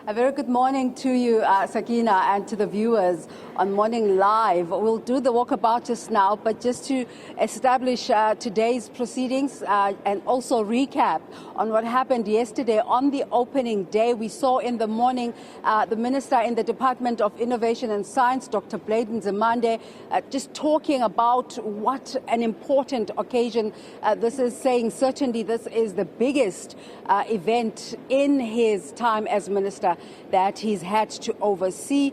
A very good morning to you, Sakina, and to the viewers on Morning Live. We'll do the walkabout just now, but just to establish today's proceedings and also recap on what happened yesterday on the opening day. We saw in the morning the Minister in the Department of Innovation and Science, Dr. Bladen Zemande, just talking about what an important occasion this is, saying certainly this is the biggest event in his time as Minister that he's had to oversee.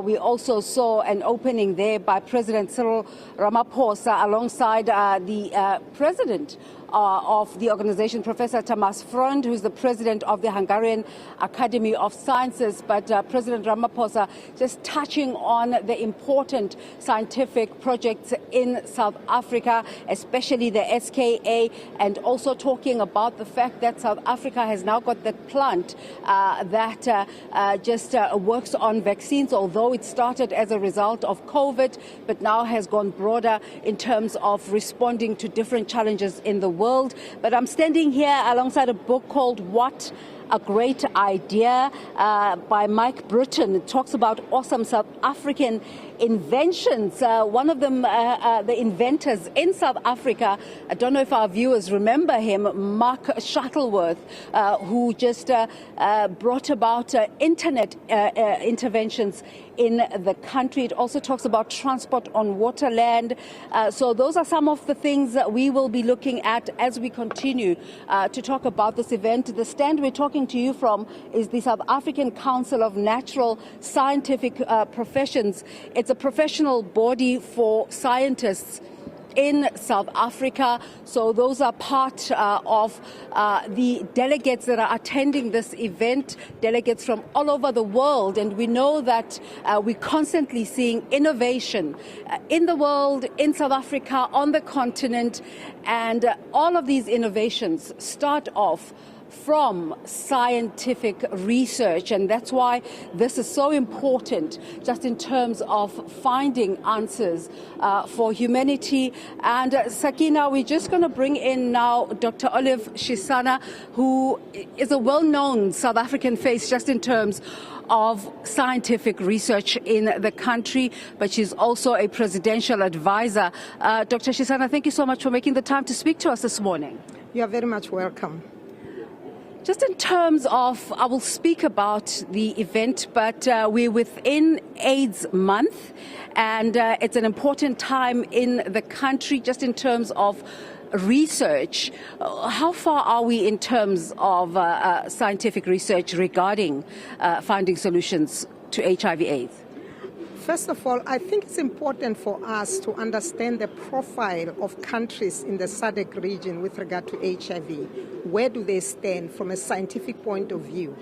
We also saw an opening there by President Cyril Ramaphosa alongside the President of the organization, Professor Tamas Freund, who's the president of the Hungarian Academy of Sciences. But President Ramaphosa just touching on the important scientific projects in South Africa, especially the SKA, and also talking about the fact that South Africa has now got that plant that just works on vaccines, although it started as a result of COVID, but now has gone broader in terms of responding to different challenges in the world. But I'm standing here alongside a book called What a Great Idea by Mike Britton. It talks about awesome South African inventions. One of them, the inventors in South Africa, I don't know if our viewers remember him, Mark Shuttleworth, who just brought about internet interventions in the country. It also talks about transport on water, land. So those are some of the things that we will be looking at as we continue to talk about this event. The stand we're talking to you from is the South African Council of Natural Scientific Professions. It's a professional body for scientists in South Africa. So those are part of the delegates that are attending this event, delegates from all over the world. And we know that we're constantly seeing innovation in the world, in South Africa, on the continent. And all of these innovations start off from scientific research, and that's why this is so important just in terms of finding answers for humanity. And Sakina, we're just going to bring in now Dr. Olive Shisana, who is a well-known South African face just in terms of scientific research in the country, but she's also a presidential advisor. Dr. Shisana, thank you so much for making the time to speak to us this morning. You are very much welcome. Just in terms of, I will speak about the event, but we're within AIDS month, and it's an important time in the country just in terms of research. How far are we in terms of scientific research regarding finding solutions to HIV/AIDS? First of all, I think it's important for us to understand the profile of countries in the SADC region with regard to HIV. Where do they stand from a scientific point of view?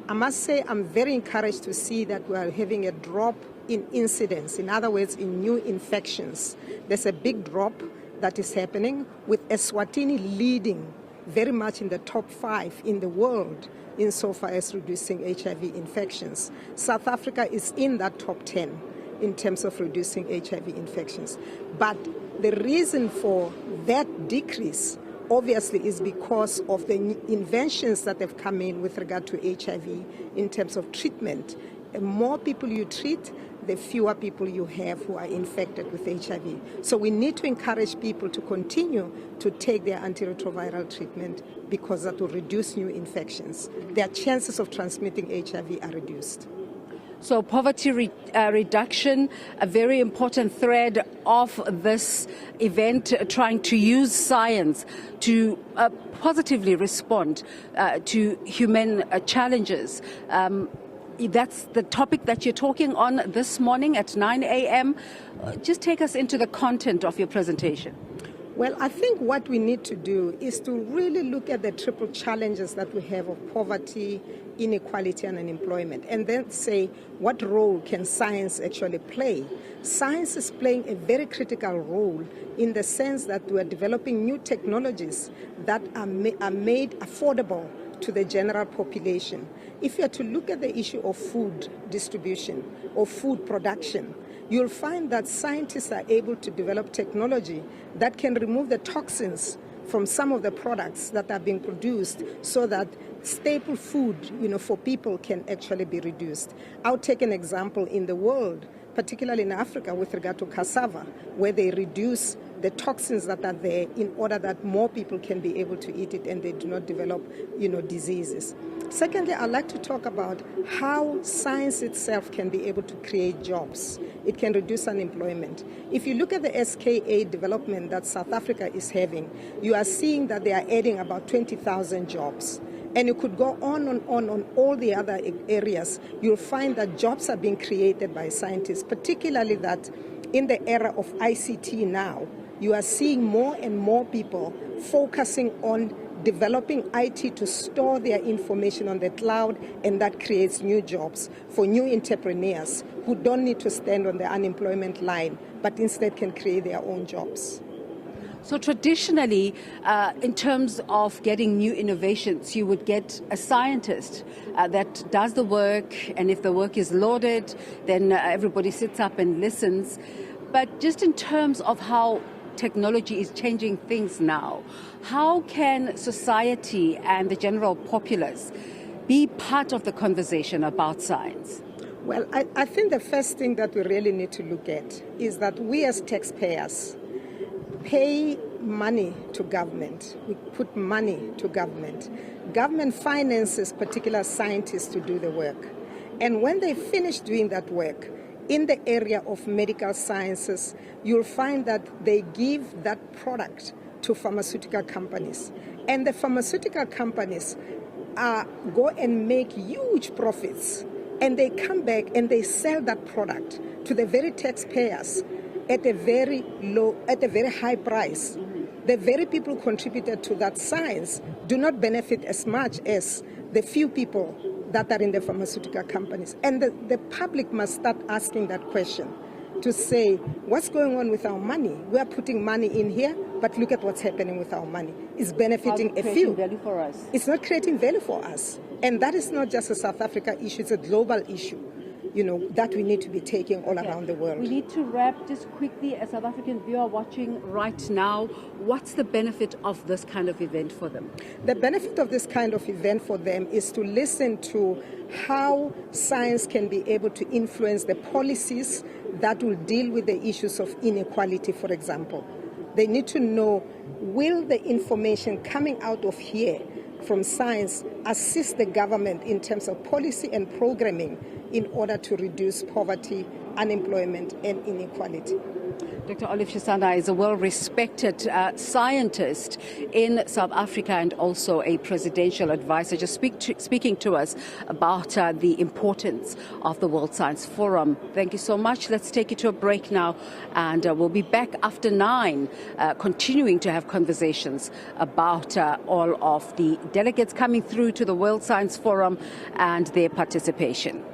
I must say I'm very encouraged to see that we are having a drop in incidence, in other words, in new infections. There's a big drop that is happening, with Eswatini leading very much in the top 5 in the world insofar as reducing HIV infections. South Africa is in that top 10 in terms of reducing HIV infections. But the reason for that decrease obviously is because of the inventions that have come in with regard to HIV in terms of treatment. The more people you treat, the fewer people you have who are infected with HIV. So we need to encourage people to continue to take their antiretroviral treatment because that will reduce new infections. Their chances of transmitting HIV are reduced. So poverty reduction, a very important thread of this event, trying to use science to positively respond to human challenges. That's the topic that you're talking on this morning at 9 a.m. Just take us into the content of your presentation. Well, I think what we need to do is to really look at the triple challenges that we have of poverty, inequality, and unemployment, and then say, what role can science actually play? Science is playing a very critical role in the sense that we are developing new technologies that are made affordable to the general population. If you are to look at the issue of food distribution or food production, you'll find that scientists are able to develop technology that can remove the toxins from some of the products that are being produced so that staple food, for people can actually be reduced. I'll take an example in the world, particularly in Africa, with regard to cassava, where they reduce the toxins that are there in order that more people can be able to eat it and they do not develop, diseases. Secondly, I'd like to talk about how science itself can be able to create jobs. It can reduce unemployment. If you look at the SKA development that South Africa is having, you are seeing that they are adding about 20,000 jobs. And you could go on all the other areas. You'll find that jobs are being created by scientists, particularly that in the era of ICT now, you are seeing more and more people focusing on developing IT to store their information on the cloud, and that creates new jobs for new entrepreneurs who don't need to stand on the unemployment line, but instead can create their own jobs. So traditionally, in terms of getting new innovations, you would get a scientist that does the work, and if the work is lauded, then everybody sits up and listens. But just in terms of how technology is changing things now, how can society and the general populace be part of the conversation about science? Well, I think the first thing that we really need to look at is that we as taxpayers pay money to government. We put money to government. Government finances particular scientists to do the work. And when they finish doing that work, in the area of medical sciences, you'll find that they give that product to pharmaceutical companies. And the pharmaceutical companies go and make huge profits. And they come back and they sell that product to the very taxpayers at a very high price. The very people who contributed to that science do not benefit as much as the few people that are in the pharmaceutical companies. And the public must start asking that question to say, what's going on with our money? We are putting money in here, but look at what's happening with our money. It's benefiting a few. Value for us. It's not creating value for us. And that is not just a South Africa issue, it's a global issue, that we need to be taking all around the world. We need to wrap just quickly. A South African viewer watching right now, what's the benefit of this kind of event for them? The benefit of this kind of event for them is to listen to how science can be able to influence the policies that will deal with the issues of inequality, for example. They need to know, will the information coming out of here from science assist the government in terms of policy and programming in order to reduce poverty, unemployment, and inequality. Dr. Olive Shisana is a well-respected scientist in South Africa and also a presidential advisor, just speaking to us about the importance of the World Science Forum. Thank you so much. Let's take it to a break now, and we'll be back after 9, continuing to have conversations about all of the delegates coming through to the World Science Forum and their participation.